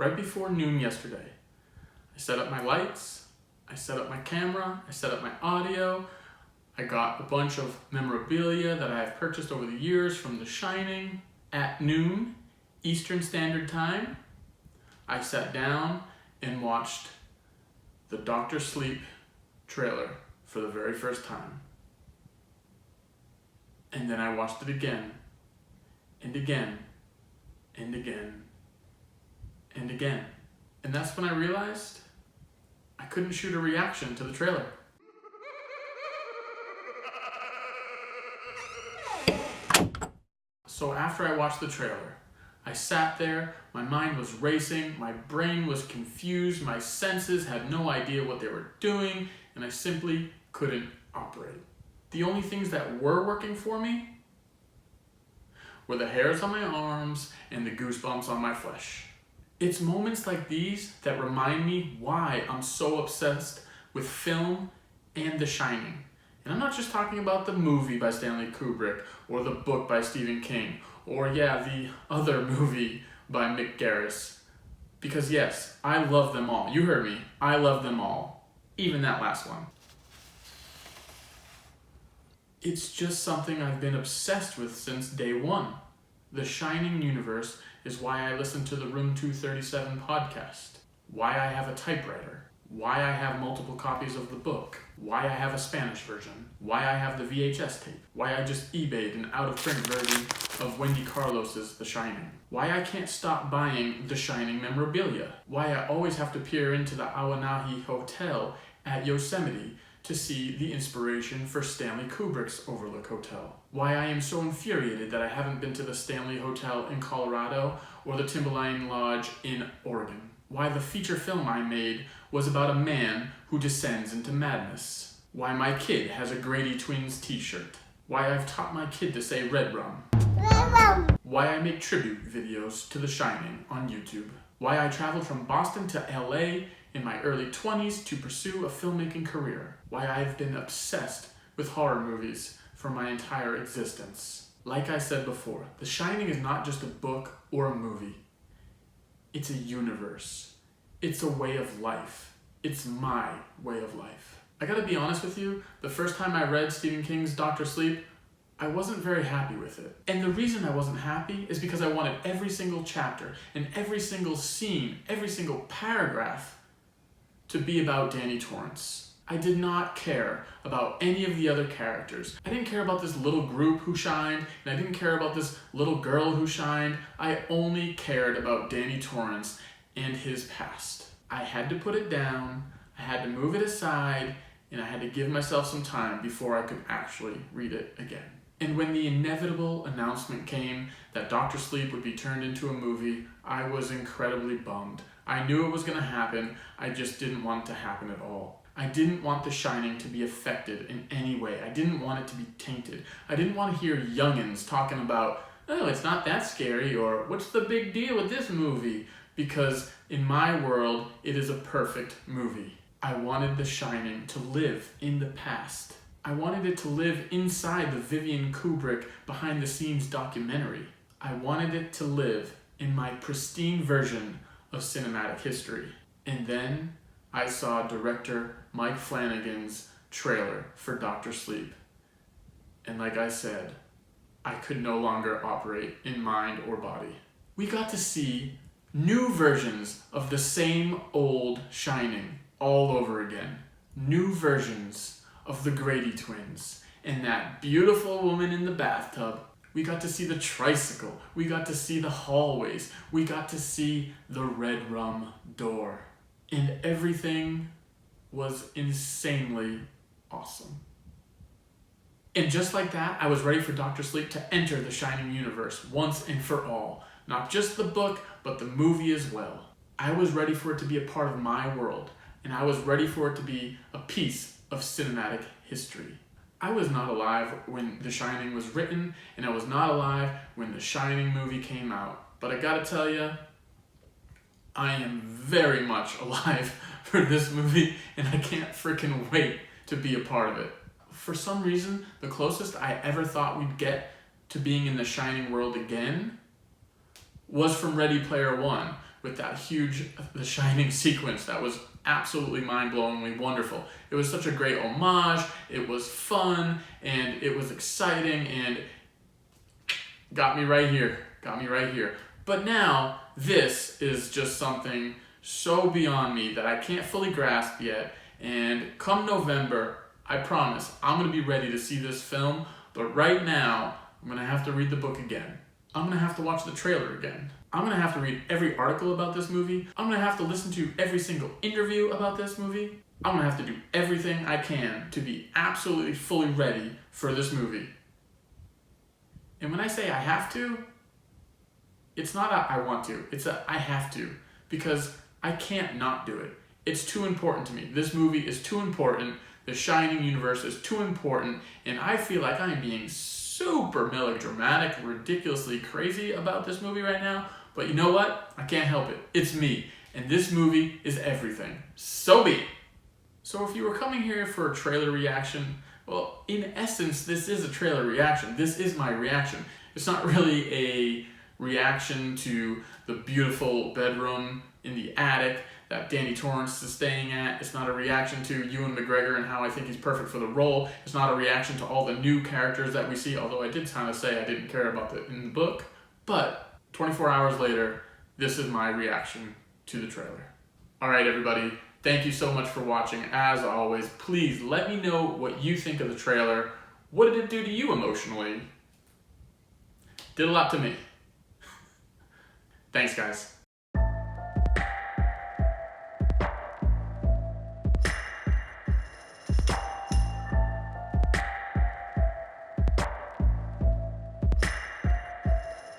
right before noon yesterday. I set up my lights, I set up my camera, I set up my audio. I got a bunch of memorabilia that I have purchased over the years from The Shining. At noon, Eastern Standard Time, I sat down and watched the Dr. Sleep trailer for the very first time. And then I watched it again, and again, and again, and again. And that's when I realized I couldn't shoot a reaction to the trailer. So after I watched the trailer, I sat there, my mind was racing, my brain was confused, my senses had no idea what they were doing, and I simply couldn't operate. The only things that were working for me were the hairs on my arms and the goosebumps on my flesh. It's moments like these that remind me why I'm so obsessed with film and The Shining. And I'm not just talking about the movie by Stanley Kubrick or the book by Stephen King or the other movie by Mick Garris. Because yes, I love them all. You heard me. I love them all. Even that last one. It's just something I've been obsessed with since day one. The Shining universe is why I listen to the Room 237 podcast, why I have a typewriter, why I have multiple copies of the book, why I have a Spanish version, why I have the VHS tape, why I just eBayed an out-of-print version of Wendy Carlos's The Shining, why I can't stop buying The Shining memorabilia, why I always have to peer into the Awanahi Hotel at Yosemite to see the inspiration for Stanley Kubrick's Overlook Hotel. Why I am so infuriated that I haven't been to the Stanley Hotel in Colorado or the Timberline Lodge in Oregon. Why the feature film I made was about a man who descends into madness. Why my kid has a Grady Twins t-shirt. Why I've taught my kid to say red rum. Why I make tribute videos to The Shining on YouTube. Why I traveled from Boston to LA in my early 20s to pursue a filmmaking career. Why I've been obsessed with horror movies for my entire existence. Like I said before, The Shining is not just a book or a movie. It's a universe. It's a way of life. It's my way of life. I gotta be honest with you, the first time I read Stephen King's Dr. Sleep, I wasn't very happy with it. And the reason I wasn't happy is because I wanted every single chapter and every single scene, every single paragraph to be about Danny Torrance. I did not care about any of the other characters. I didn't care about this little group who shined, and I didn't care about this little girl who shined. I only cared about Danny Torrance and his past. I had to put it down, I had to move it aside, and I had to give myself some time before I could actually read it again. And when the inevitable announcement came that Dr. Sleep would be turned into a movie, I was incredibly bummed. I knew it was going to happen, I just didn't want it to happen at all. I didn't want The Shining to be affected in any way. I didn't want it to be tainted. I didn't want to hear youngins talking about, oh, it's not that scary, or what's the big deal with this movie? Because in my world, it is a perfect movie. I wanted The Shining to live in the past. I wanted it to live inside the Vivian Kubrick behind-the-scenes documentary. I wanted it to live in my pristine version of cinematic history. And then I saw director Mike Flanagan's trailer for Dr. Sleep. And like I said, I could no longer operate in mind or body. We got to see new versions of the same old Shining all over again. New versions of the Grady twins and that beautiful woman in the bathtub. We got to see the tricycle. We got to see the hallways. We got to see the red rum door. And everything was insanely awesome. And just like that, I was ready for Dr. Sleep to enter the Shining universe once and for all. Not just the book, but the movie as well. I was ready for it to be a part of my world, and I was ready for it to be a piece of cinematic history. I was not alive when The Shining was written, and I was not alive when The Shining movie came out. But I gotta tell you, I am very much alive for this movie, and I can't freaking wait to be a part of it. For some reason, the closest I ever thought we'd get to being in the Shining world again was from Ready Player One, with that huge The Shining sequence that was absolutely mind-blowingly wonderful. It was such a great homage, it was fun, and it was exciting, and got me right here. But now, this is just something so beyond me that I can't fully grasp yet, and come November, I promise, I'm going to be ready to see this film, but right now, I'm going to have to read the book again. I'm going to have to watch the trailer again. I'm going to have to read every article about this movie. I'm going to have to listen to every single interview about this movie. I'm going to have to do everything I can to be absolutely fully ready for this movie. And when I say I have to, it's not a I want to, it's a I have to, because I can't not do it. It's too important to me. This movie is too important. The Shining universe is too important, and I feel like I am being super melodramatic, ridiculously crazy about this movie right now, but you know what? I can't help it. It's me, and this movie is everything. So be it. So if you were coming here for a trailer reaction, well, in essence, this is a trailer reaction. This is my reaction. It's not really a reaction to the beautiful bedroom in the attic that Danny Torrance is staying at. It's not a reaction to Ewan McGregor and how I think he's perfect for the role. It's not a reaction to all the new characters that we see, although I did kind of say I didn't care about it in the book. But 24 hours later, this is my reaction to the trailer. All right, everybody. Thank you so much for watching. As always, please let me know what you think of the trailer. What did it do to you emotionally? Did a lot to me. Thanks, guys.